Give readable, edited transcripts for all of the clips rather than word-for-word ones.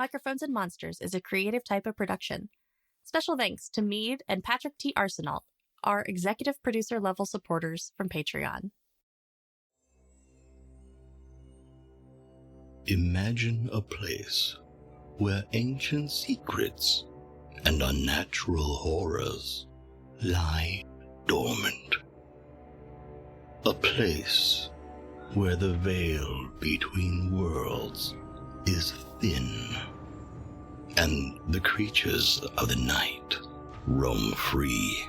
Microphones and Monsters is a creative type of production. Special thanks to Meade and Patrick T. Arsenault, our executive producer level supporters from Patreon. Imagine a place where ancient secrets and unnatural horrors lie dormant. A place where the veil between worlds is thin, and the creatures of the night roam free.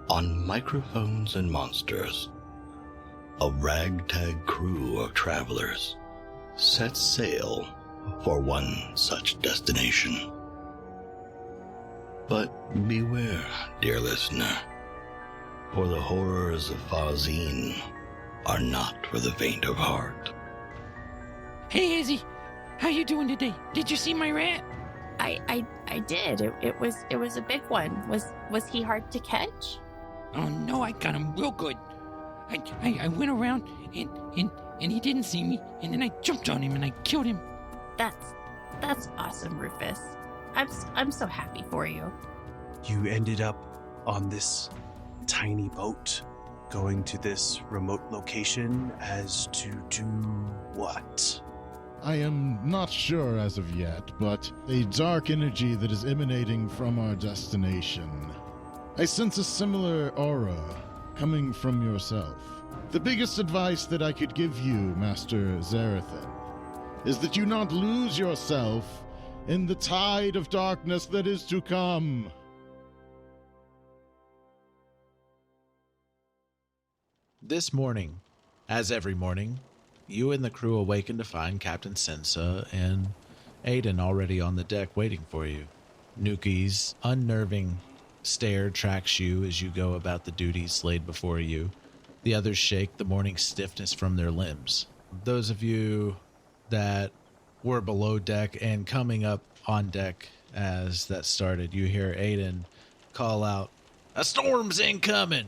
On Microphones and Monsters, a ragtag crew of travelers sets sail for one such destination. But beware, dear listener, for the horrors of Fawzine are not for the faint of heart. Hey, Izzy, how you doing today? Did you see my rat? I did. It was a big one. Was he hard to catch? Oh no, I got him real good. I went around and he didn't see me, and then I jumped on him and I killed him. That's awesome, Rufus. I'm so happy for you. You ended up on this tiny boat going to this remote location as to do what? I am not sure as of yet, but a dark energy that is emanating from our destination. I sense a similar aura coming from yourself. The biggest advice that I could give you, Master Xerothin, is that you not lose yourself in the tide of darkness that is to come. This morning, as every morning, you and the crew awaken to find Captain Sensa and Aiden already on the deck waiting for you. Nuki's unnerving stare tracks you as you go about the duties laid before you. The others shake the morning stiffness from their limbs. Those of you that were below deck and coming up on deck as that started, you hear Aiden call out, "A storm's incoming!"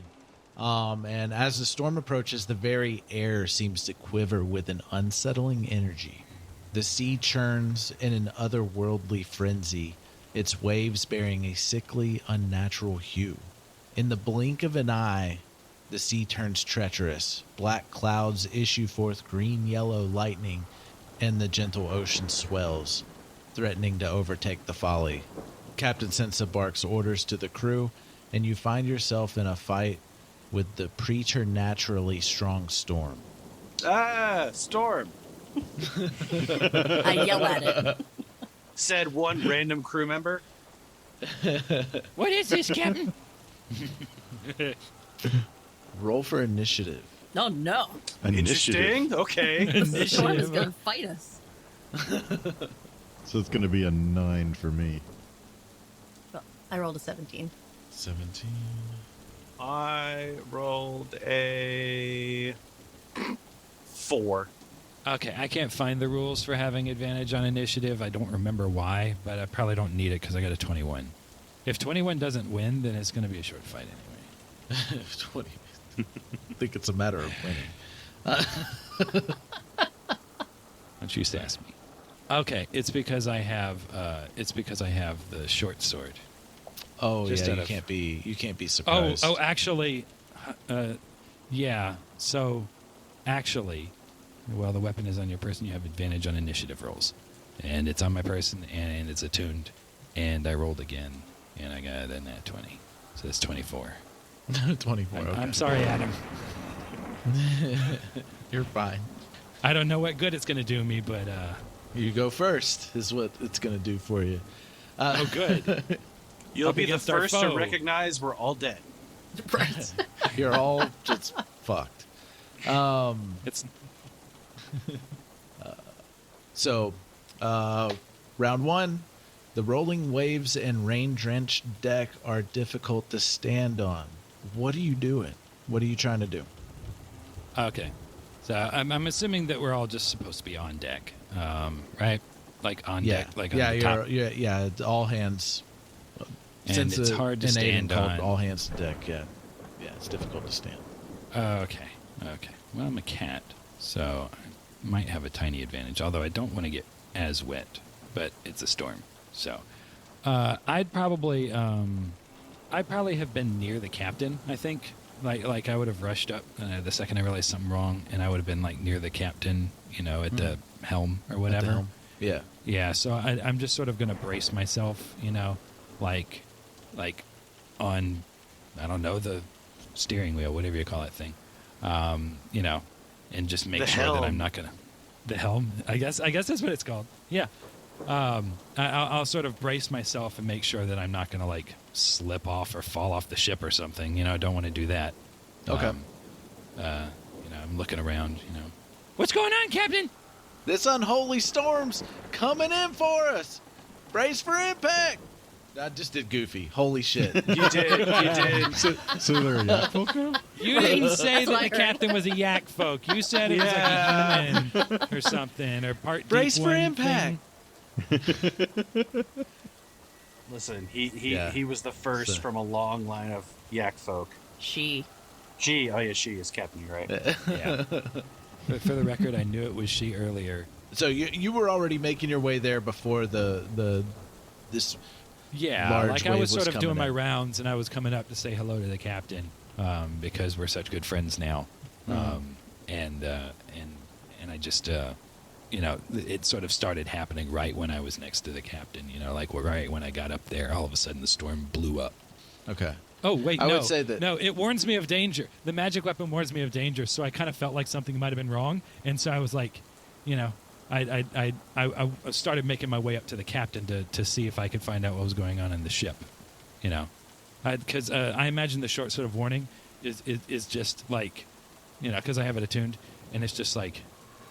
And as the storm approaches, the very air seems to quiver with an unsettling energy. The sea churns in an otherworldly frenzy, its waves bearing a sickly, unnatural hue. In the blink of an eye, the sea turns treacherous. Black clouds issue forth green-yellow lightning, and the gentle ocean swells, threatening to overtake the Folly. Captain Sensa barks orders to the crew, and you find yourself in a fight with the preternaturally strong storm. Ah, storm! I yell at it. Said one random crew member. What is this, Captain? Roll for initiative. Oh no. Interesting. Okay. The storm is gonna fight us. So it's going to be a 9 for me. Well, I rolled a 17. 17. I rolled a 4. Okay, I can't find the rules for having advantage on initiative. I don't remember why, but I probably don't need it because I got a 21. If 21 doesn't win, then it's going to be a short fight anyway. 20. I think it's a matter of winning. Don't you used to ask me. Okay, it's because I have the short sword. Oh, Just yeah, you can't be surprised. Oh, actually, yeah. So, actually, while the weapon is on your person, you have advantage on initiative rolls, and it's on my person, and it's attuned, and I rolled again, and I got a nat 20, so it's 24. 24. Okay. I'm sorry, Adam. You're fine. I don't know what good it's going to do me, but You go first is what it's going to do for you. oh, good. You'll be the against our first to foe. recognize we're all dead. Right. You're all just fucked. It's So, round one, the rolling waves and rain-drenched deck are difficult to stand on. What are you doing? What are you trying to do? okay. So I'm assuming that we're all just supposed to be on deck, right? Like on deck, like on the top. Yeah, all hands. And Since it's hard to an stand called on. all hands to deck. Yeah, it's difficult to stand. Okay. Well, I'm a cat, so might have a tiny advantage, although I don't want to get as wet, but it's a storm. So I'd probably have been near the captain, I think. Like I would have rushed up the second I realized something wrong, and I would have been like near the captain, at the helm or whatever. At the helm. Yeah. Yeah, so I'm just sort of going to brace myself, like on, I don't know, the steering wheel, whatever you call that thing, and just make The sure helm. that I'm not going to... The helm? I guess that's what it's called. Yeah. I'll sort of brace myself and make sure that I'm not going to, like, slip off or fall off the ship or something. I don't want to do that. Okay. I'm looking around, What's going on, Captain? This unholy storm's coming in for us. Brace for impact. I just did Goofy. Holy shit. You did. So there are yak folk now? You didn't say That's what that I the heard. captain was a yak folk. You said it was like a human or something, or part Brace deep for one impact. thing. Listen, Yeah. he was the first So- from a long line of yak folk. She. She is Captain, you're right. Yeah. But for the record, I knew it was she earlier. So you were already making your way there before this. Yeah, Large like I wave was sort was of doing coming my in. rounds, and I was coming up to say hello to the captain because we're such good friends now. And I just it sort of started happening right when I was next to the captain. Like right when I got up there, all of a sudden the storm blew up. Okay. Oh wait, I no, would say that- no, it warns me of danger. The magic weapon warns me of danger, so I kind of felt like something might have been wrong, and so I was like, I started making my way up to the captain to see if I could find out what was going on in the ship, because I imagine the short sort of warning is just like, because I have it attuned, and it's just like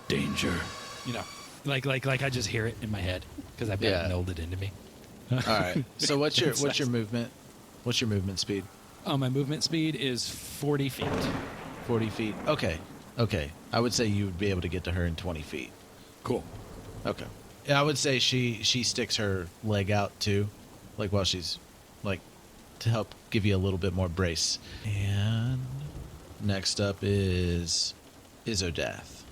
danger, like I just hear it in my head because I've got Yeah. it melded into me. All right. So what's your It's nice. movement? What's your movement speed? Oh, my movement speed is 40 feet. 40 feet. Okay. I would say you would be able to get to her in 20 feet. Cool. Okay. Yeah, I would say she sticks her leg out too, like while she's like to help give you a little bit more brace. And next up is Izzodath.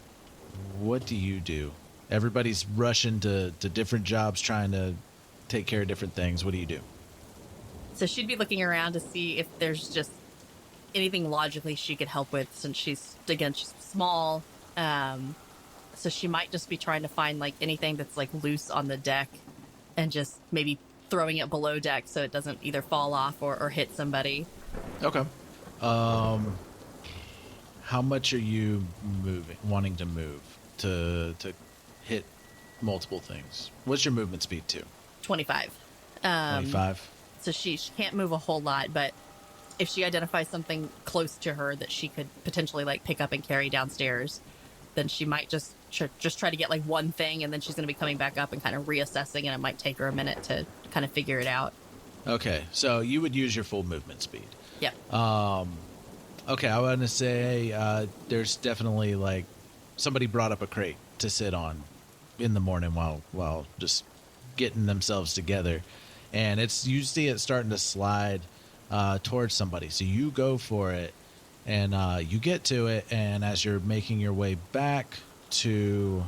What do you do? Everybody's rushing to different jobs, trying to take care of different things. What do you do? So she'd be looking around to see if there's just anything logically she could help with, since she's small. So she might just be trying to find like anything that's like loose on the deck and just maybe throwing it below deck so it doesn't either fall off or hit somebody. Okay. How much are you wanting to move to hit multiple things? What's your movement speed too? 25. 25. So she can't move a whole lot, but if she identifies something close to her that she could potentially like pick up and carry downstairs, then she might just try to get like one thing, and then she's going to be coming back up and kind of reassessing, and it might take her a minute to kind of figure it out. Okay, so you would use your full movement speed. Yeah. Okay, I want to say there's definitely like somebody brought up a crate to sit on in the morning while just getting themselves together, and you see it starting to slide towards somebody. So you go for it, and you get to it, and as you're making your way back to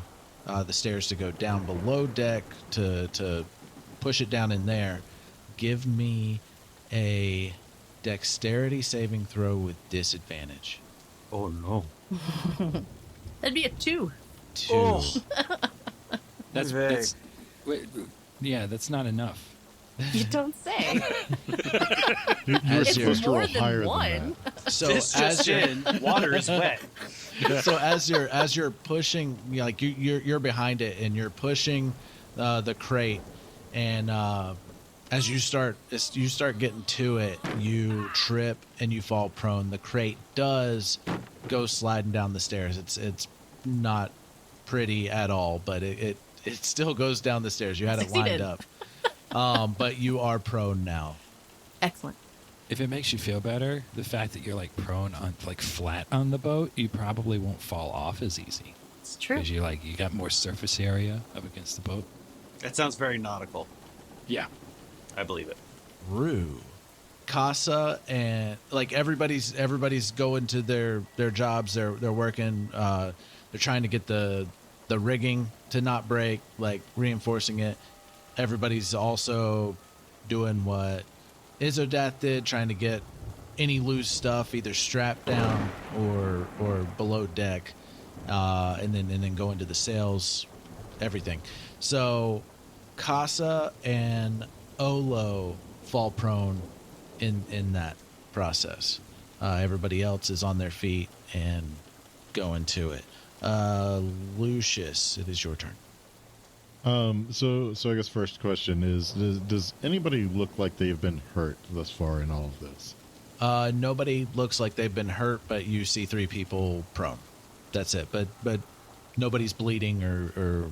the stairs to go down below deck to push it down in there, give me a dexterity saving throw with disadvantage. Oh no. That'd be a 2. 2. Oh. That's wait, yeah, that's not enough. You don't say. You're As It's you're- supposed to roll more than higher one. than So This as just you're in, water is wet. so as you're pushing, like you're behind it and you're pushing the crate, and as you start getting to it, you trip and you fall prone. The crate does go sliding down the stairs. It's not pretty at all, but it still goes down the stairs. You had it lined Succeeded. up, but you are prone now. Excellent. If it makes you feel better, the fact that you're like prone on like flat on the boat, you probably won't fall off as easy It's true. because you got more surface area up against the boat. That sounds very nautical. Yeah. I believe it. Rue, Casa, and like everybody's going to their jobs. They're working. They're trying to get the the rigging to not break, like reinforcing it. Everybody's also doing what Izzodath did, trying to get any loose stuff either strapped down or below deck, and then go into the sails, everything. So Casa and Olo fall prone in that process. Everybody else is on their feet and going to it. Lucius, it is your turn. So I guess first question is, does anybody look like they've been hurt thus far in all of this? Nobody looks like they've been hurt, but you see 3 people prone. That's it. But nobody's bleeding or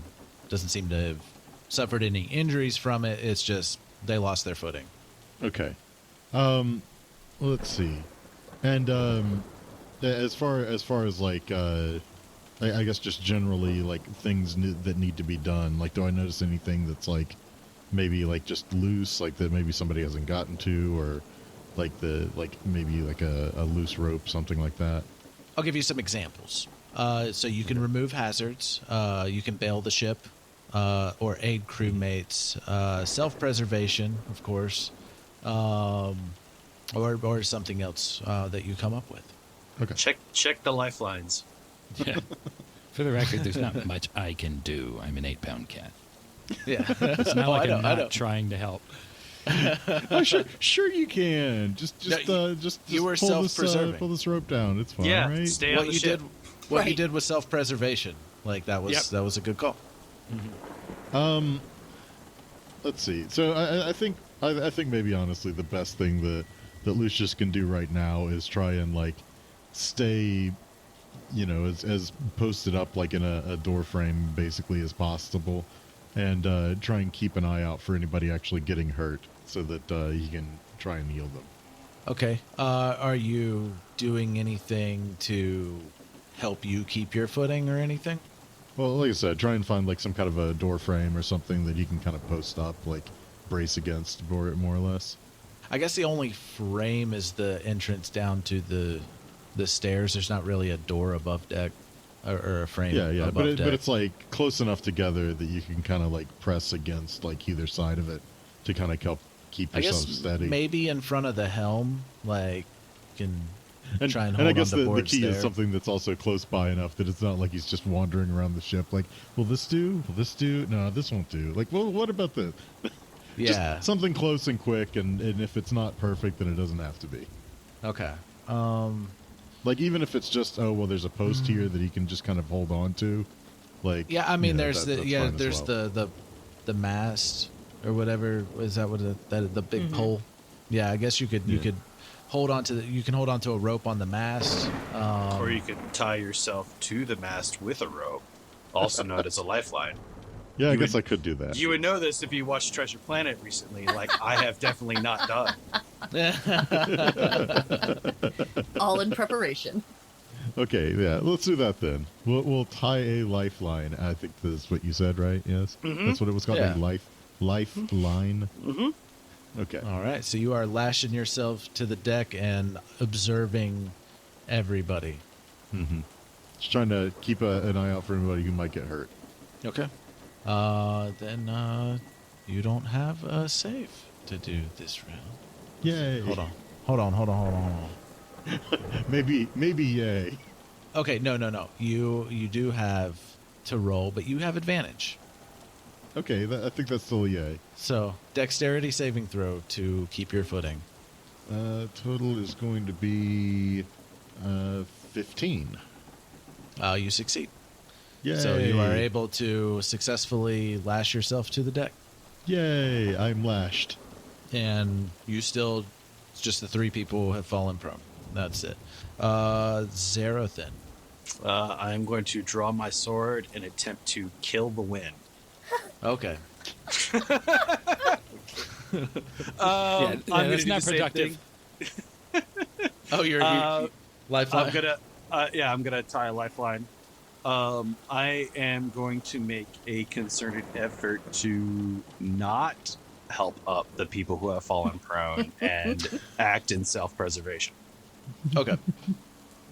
doesn't seem to have suffered any injuries from it. It's just they lost their footing. Okay. Let's see. And as far as like I guess just generally like things that need to be done, like do I notice anything that's like maybe like just loose, like that maybe somebody hasn't gotten to, or like maybe like a loose rope, something like that? I'll give you some examples. So you can remove hazards, you can bail the ship, or aid crewmates, self-preservation, of course, or something else that you come up with. Okay. Check the lifelines. Yeah. For the record, there's not much I can do. I'm an 8-pound cat. Yeah. It's not like I'm not trying to help. Oh, sure you can. Just you were pull self-preserving. pull this rope down. It's fine, Yeah, right? stay on the ship. What you did was self-preservation. Like that was a good call. Mm-hmm. Let's see. So I think maybe honestly the best thing that Lucius can do right now is try and like stay, as posted up like in a door frame basically as possible, and try and keep an eye out for anybody actually getting hurt so that he can try and heal them. Okay. Are you doing anything to help you keep your footing or anything? Well, like I said, try and find like some kind of a door frame or something that you can kind of post up, like brace against, more or less. I guess the only frame is the entrance down to the stairs. There's not really a door above deck or a frame. Yeah, above but it's like close enough together that you can kind of like press against like either side of it to kind of help keep yourself steady. Maybe in front of the helm, like you can try and hold and I guess on the the boards key there. is something that's also close by enough that it's not like he's just wandering around the ship like, will this do? Will this do? No, this won't do. Like, well, what about this? Yeah. Just something close and quick, and if it's not perfect, then it doesn't have to be. Okay. Like, even if it's just, there's a post here that he can just kind of hold on to. Like, yeah, I mean, there's that's fine as there's well. the mast or whatever. Is that what the big pole? Yeah, I guess you could hold on to a rope on the mast, Or you could tie yourself to the mast with a rope, also known as a lifeline. Yeah, I You guess would- I could do that. You would know this if you watched Treasure Planet recently, like I have definitely not done. All in preparation. Okay, yeah, let's do that then. We'll tie a lifeline. I think that's what you said, right? Yes, that's what it was called. Yeah. A lifeline. Mm-hmm. Okay. All right, so you are lashing yourself to the deck and observing everybody. Mm-hmm. Just trying to keep an eye out for anybody who might get hurt. Okay. Then you don't have a save to do this round. Yay! Hold on. maybe yay. Okay, no. You do have to roll, but you have advantage. Okay, I think that's still a yay. So, dexterity saving throw to keep your footing. Total is going to be 15. You succeed. Yay! So you are able to successfully lash yourself to the deck. Yay! I'm lashed. And it's just the 3 people have fallen prone. That's it. Xerothin. I'm going to draw my sword and attempt to kill the wind. Okay. I'm gonna that's do not the same productive. thing. Oh, you're lifeline. I'm gonna tie a lifeline. I am going to make a concerted effort to not help up the people who have fallen prone and act in self-preservation. Okay.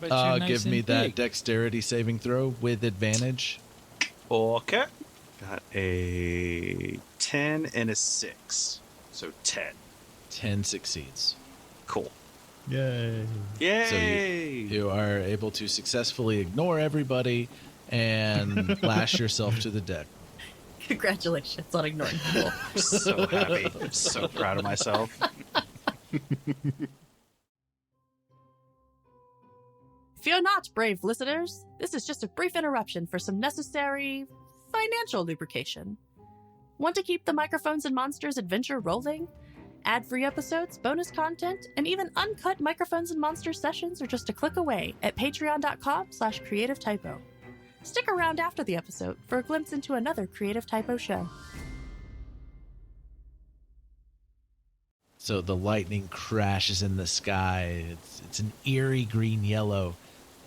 But you're nice Give me and that big. dexterity saving throw with advantage. Okay. Got a 10 and a 6. So 10. 10 succeeds. Cool. Yay. Yay! So you are able to successfully ignore everybody and lash yourself to the deck. Congratulations on ignoring people. I'm so happy. I'm so proud of myself. Fear not, brave listeners. This is just a brief interruption for some necessary financial lubrication. Want to keep the Microphones and Monsters adventure rolling? Ad-free episodes, bonus content, and even uncut Microphones and Monsters sessions are just a click away at patreon.com/creativetypo. Stick around after the episode for a glimpse into another Creative Typo show. So the lightning crashes in the sky. It's an eerie green-yellow,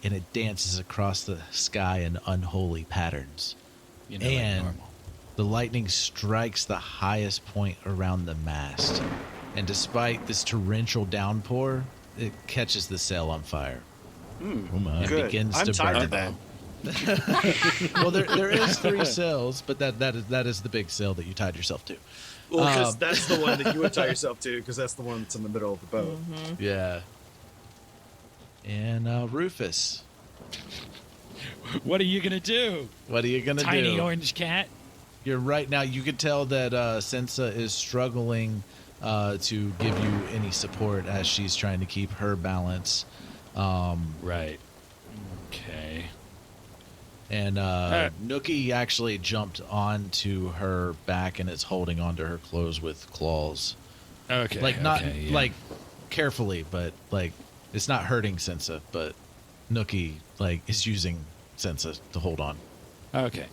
and it dances across the sky in unholy patterns. You know, like And normal. the lightning strikes the highest point around the mast. And despite this torrential downpour, it catches the sail on fire. Oh my. And Good. begins I'm to tied to burn. that. Well, there is 3 sails, but that is the big sail that you tied yourself to. Well, because Um, that's the one that you would tie yourself to, because that's the one that's in the middle of the boat. Yeah. And Rufus, What are you gonna do, what are you gonna tiny do? orange cat? You're right now. You can tell that Sensa is struggling to give you any support as she's trying to keep her balance. Right. Okay. And Nookie actually jumped onto her back and is holding onto her clothes with claws. Okay. Like not okay, yeah. like carefully, but like it's not hurting Sensa, but Nookie like is using Sensa to hold on. Okay.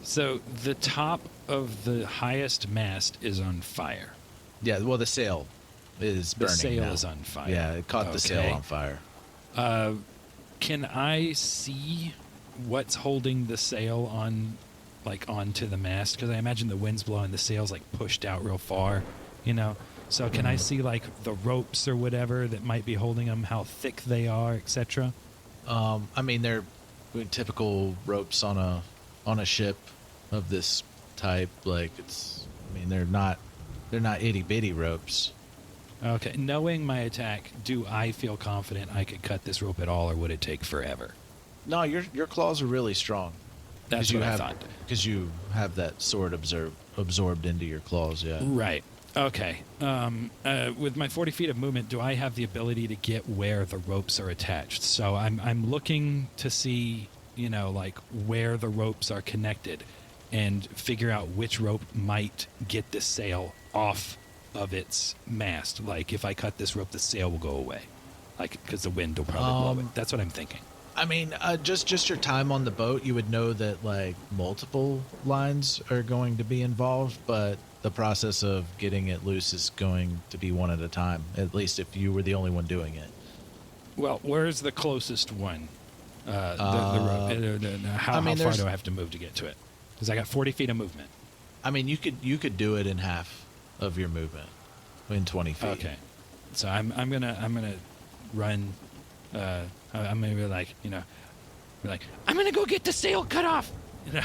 So the top of the highest mast is on fire. Yeah, well the sail is The burning. sail now. is on fire. Yeah, it caught the sail Okay. on fire. Can I see what's holding the sail on, like onto the mast? Because I imagine the wind's blowing, the sail's like pushed out real far, you know. So can I see like the ropes or whatever that might be holding them, how thick they are, etc.? I mean, they're typical ropes on a ship of this type. Like it's, I mean, they're not itty bitty ropes. Okay. Knowing my attack, do I feel confident I could cut this rope at all, or would it take forever? No, your claws are really strong. That's you what I have, thought. because you have that sword absorbed into your claws. Yeah. Right. Okay. With my 40 feet of movement, do I have the ability to get where the ropes are attached? So I'm looking to see, you know, like where the ropes are connected, and figure out which rope might get this sail off of its mast. Like if I cut this rope, the sail will go away, like because the wind will probably blow it. That's what I'm thinking. I mean, just your time on the boat, you would know that like multiple lines are going to be involved, but the process of getting it loose is going to be one at a time. At least if you were the only one doing it. Well, where's the closest one? The rope. How far there's- do I have to move to get to it? Because I got 40 feet of movement. I mean, you could do it in half of your movement, in 20 feet. Okay, so I'm gonna run. I'm gonna be like, you know, I'm gonna go get the sail cut off. And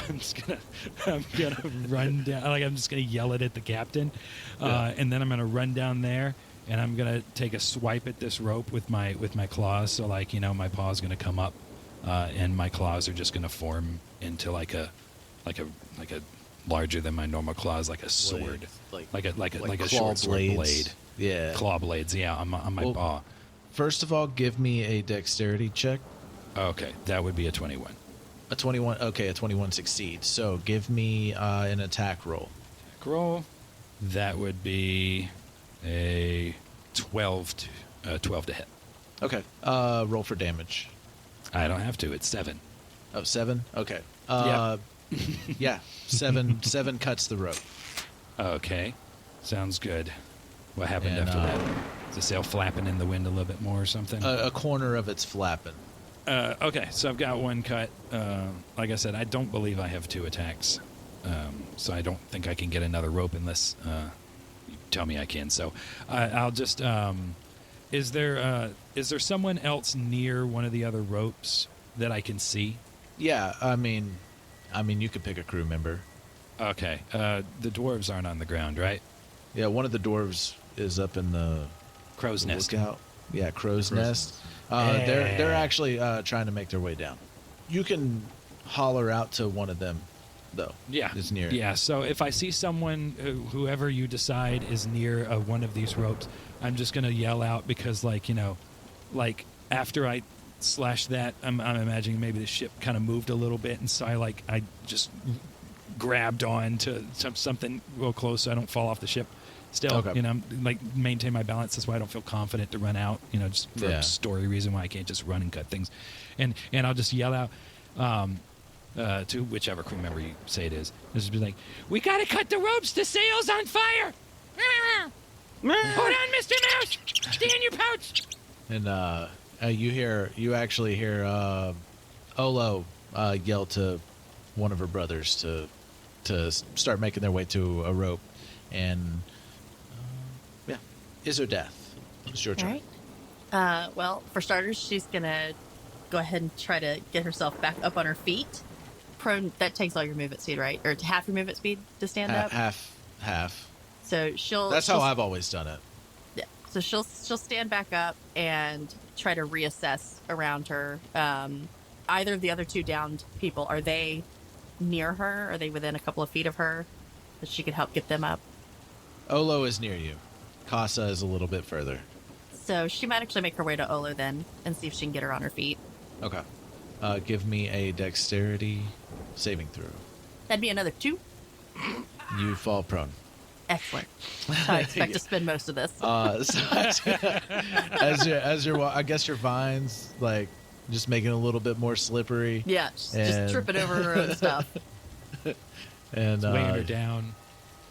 I'm gonna run down. Like I'm just gonna yell it at the captain, and then I'm gonna run down there, and I'm gonna take a swipe at this rope with my claws. So like, you know, my paw's gonna come up, and my claws are just gonna form into like a larger than my normal claws, like a sword, like a claw short sword blades. blade. Yeah. Claw blades, yeah, on my Well, paw. First of all, give me a dexterity check. Okay, that would be a 21. A 21. Okay, a 21 succeeds. So give me an attack roll. Roll. That would be a 12 to hit. Okay. Roll for damage. I don't have to. It's 7. Oh, 7? Okay. Yeah. Yeah. 7 cuts the rope. Okay, sounds good. What happened And, after that? Is the sail flapping in the wind a little bit more or something? A corner of it's flapping. Okay, so I've got one cut. Like I said, I don't believe I have 2 attacks. So I don't think I can get another rope unless you tell me I can. So I'll just... is there someone else near one of the other ropes that I can see? Yeah, I mean, I mean, you could pick a crew member. Okay. The dwarves aren't on the ground, right? Yeah, one of the dwarves is up in the Crow's nest. lookout. Yeah, crow's nest. They're actually trying to make their way down. You can holler out to one of them, though. Yeah. It's near. Yeah, so if I see someone, whoever you decide is near one of these ropes, I'm just going to yell out because, like, you know, like after I slash that, I'm imagining maybe the ship kind of moved a little bit, and so I just grabbed on to something real close so I don't fall off the ship. Still, Okay. you know, I'm, like, maintain my balance. That's why I don't feel confident to run out, you know, just for a story reason why I can't just run and cut things. And I'll just yell out to whichever crew member you say it is. Just be like, we got to cut the ropes. The sail's on fire. Hold on, Mr. Mouse. Stay in your pouch. And you actually hear Olo yell to one of her brothers to start making their way to a rope. And Izzodath, it's your turn. All right. Well, for starters, she's gonna go ahead and try to get herself back up on her feet. Prone. That takes all your movement speed, right? Or half your movement speed to stand up. Half. So she'll. That's how I've always done it. Yeah. So she'll stand back up and try to reassess around her. Either of the other two downed people, are they near her? Are they within a couple of feet of her that she could help get them up? Olo is near you. Casa is a little bit further. So she might actually make her way to Olo then and see if she can get her on her feet. Okay. Give me a dexterity saving throw. That'd be another 2. You fall prone. Excellent. That's how I expect to spend most of this. As you're, I guess your vines like just making it a little bit more slippery. Yeah, just tripping over her own stuff. And weighing her down.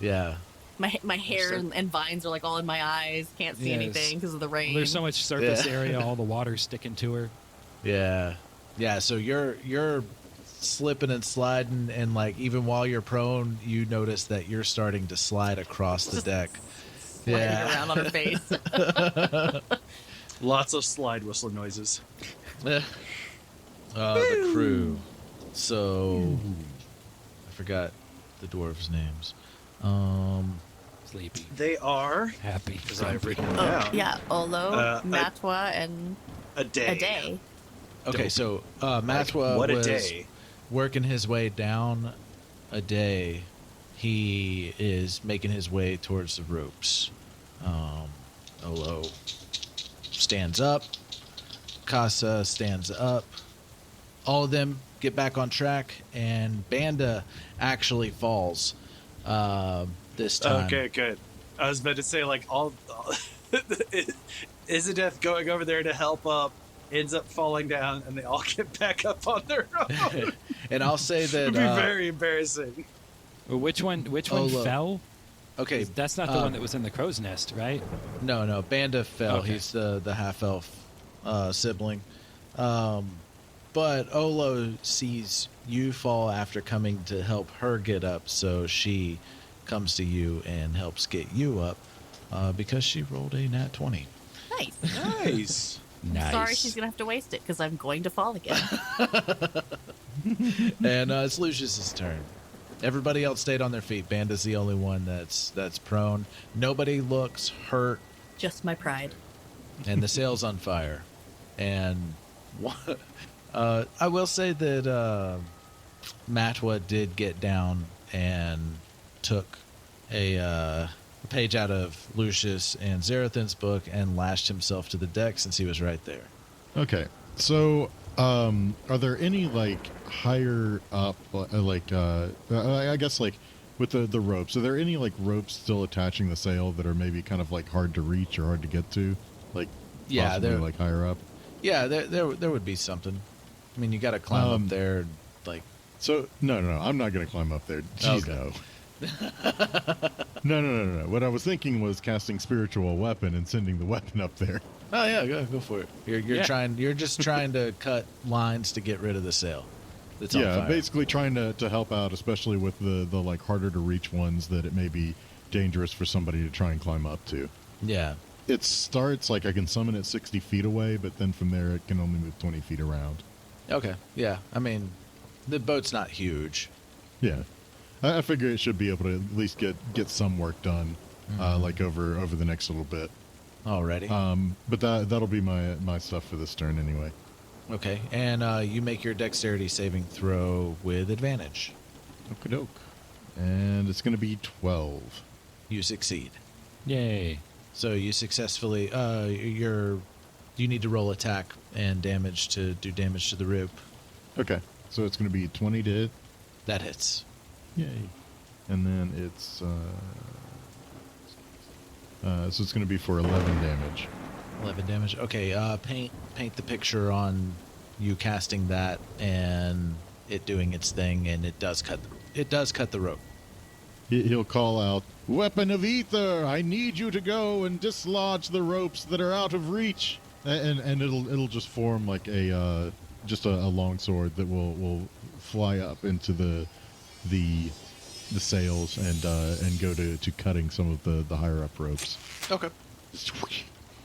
Yeah. My hair and vines are like all in my eyes. Can't see anything because of the rain. There's so much surface area, all the water's sticking to her. Yeah. So you're slipping and sliding, and like even while you're prone, you notice that you're starting to slide across the deck. Sliding around on her face. Lots of slide whistle noises. The crew. So I forgot the dwarves' names. Sleepy. They are Happy. because I've written them Oh, down. yeah. Olo, Matwa, and A day. Aday. Okay, so Matwa What a was day. working his way down a day. He is making his way towards the ropes. Olo stands up. Casa stands up. All of them get back on track, and Banda actually falls this time. Okay, good. I was about to say, like, all Izzodath going over there to help up ends up falling down, and they all get back up on their own. And I'll say that It'd be very embarrassing. Well, which one Olo. fell? Okay, That's not the one that was in the crow's nest, right? no, Banda fell. Okay. He's the half elf sibling. But Olo sees you fall after coming to help her get up, so she comes to you and helps get you up because she rolled a nat 20. Nice. Nice. Nice. Sorry, she's gonna have to waste it because I'm going to fall again. And it's Lucius's turn. Everybody else stayed on their feet. Banda's the only one that's prone. Nobody looks hurt, Just my pride. and the sail's on fire. And I will say that Matwa did get down and took a page out of Lucius and Xerothin's book and lashed himself to the deck since he was right there. Okay, so are there any like higher up, I guess like with the ropes? Are there any like ropes still attaching the sail that are maybe kind of like hard to reach or hard to get to, like Yeah, possibly they're like higher up? Yeah, there would be something. I mean, you got to climb up there, like. So no, I'm not gonna climb up there. Jeez, Okay. no. No. What I was thinking was casting spiritual weapon and sending the weapon up there. Oh yeah, go for it. You're just trying to cut lines to get rid of the sail. That's on fire. Basically trying to help out, especially with the like harder to reach ones that it may be dangerous for somebody to try and climb up to. Yeah. It starts like I can summon it 60 feet away, but then from there it can only move 20 feet around. Okay. Yeah. I mean, The boat's not huge. Yeah, I figure it should be able to at least get some work done, like over the next little bit. Already. But that'll be my stuff for this turn anyway. Okay, and you make your dexterity saving throw with advantage. Okie doke. And it's going to be 12. You succeed. Yay. So you successfully, you need to roll attack and damage to do damage to the rib. Okay, so it's going to be 20 to hit. That hits. Yay. And then it's, so it's going to be for 11 damage. 11 damage. Okay, paint the picture on you casting that and it doing its thing, and it does cut the rope. He'll call out, "Weapon of ether! I need you to go and dislodge the ropes that are out of reach." And it'll just form like a long sword that will fly up into the sails and go to cutting some of the higher up ropes. Okay.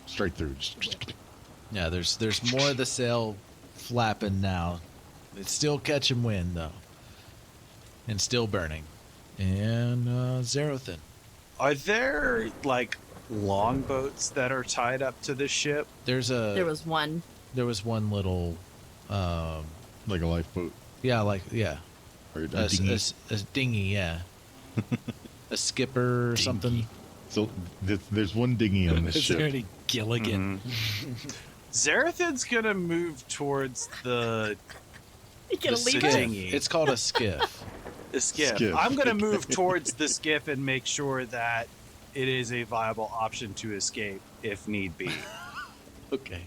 Straight through. Yeah, there's more of the sail flapping now. It's still catching wind though, and still burning. And Xerothin. Are there like longboats that are tied up to the ship? There was one. There was one little, Like a lifeboat. yeah, Or a a dinghy. a dinghy, yeah, a skipper or something. So there's one dinghy on this It's ship. already Gilligan. Xerothin's gonna move towards the You gonna The leave skiff. it? Dinghy. It's called a skiff. skiff. Skiff. I'm gonna move towards the skiff and make sure that it is a viable option to escape if need be. Okay.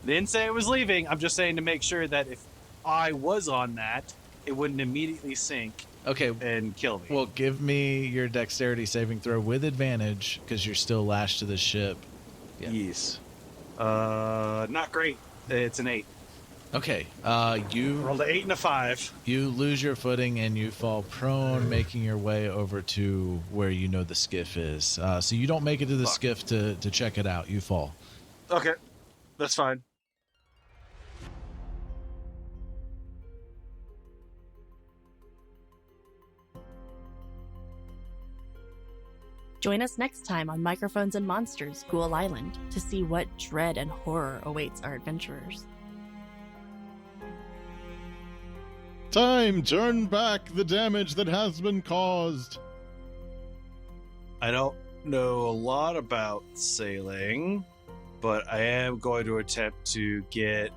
Didn't say it was leaving. I'm just saying to make sure that if I was on that, it wouldn't immediately sink Okay. and kill me. Well, give me your dexterity saving throw with advantage because you're still lashed to the ship. Yeah. Yes. Not great. It's an 8. Okay. You Rolled an 8 and a 5. You lose your footing and you fall prone, making your way over to where you know the skiff is. So you don't make it to the skiff to check it out. You fall. Okay, that's fine. Join us next time on Microphones and Monsters, Ghoul Island, to see what dread and horror awaits our adventurers. Time! Turn back the damage that has been caused! I don't know a lot about sailing, but I am going to attempt to get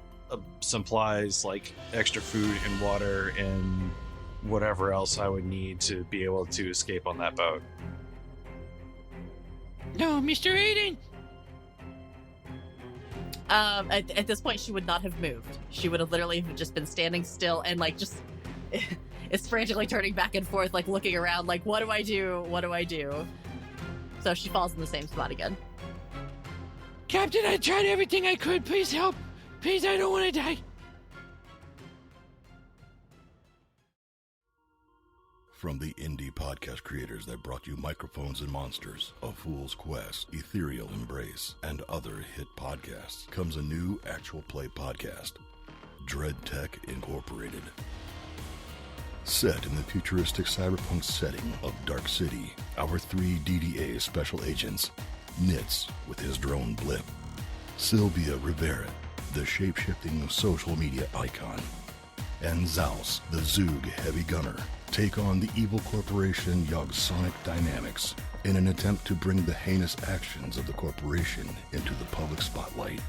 supplies like extra food and water and whatever else I would need to be able to escape on that boat. No, Mr. Aiden! At this point, she would not have moved. She would have literally just been standing still and is frantically turning back and forth, like looking around, like, what do I do? What do I do? So she falls in the same spot again. Captain, I tried everything I could. Please help. Please, I don't want to die. From the indie podcast creators that brought you Microphones and Monsters, A Fool's Quest, Ethereal Embrace, and other hit podcasts, comes a new actual play podcast, Dread Tech Incorporated. Set in the futuristic cyberpunk setting of Dark City, our 3 DDA special agents, Nitz with his drone blip, Sylvia Rivera, the shape-shifting social media icon, and Zaus, the Zoog heavy gunner, take on the evil corporation Yogsonic Dynamics in an attempt to bring the heinous actions of the corporation into the public spotlight.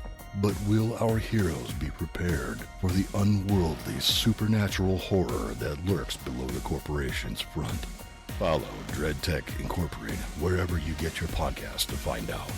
But will our heroes be prepared for the unworldly supernatural horror that lurks below the corporation's front? Follow Dread Tech Incorporated wherever you get your podcast to find out.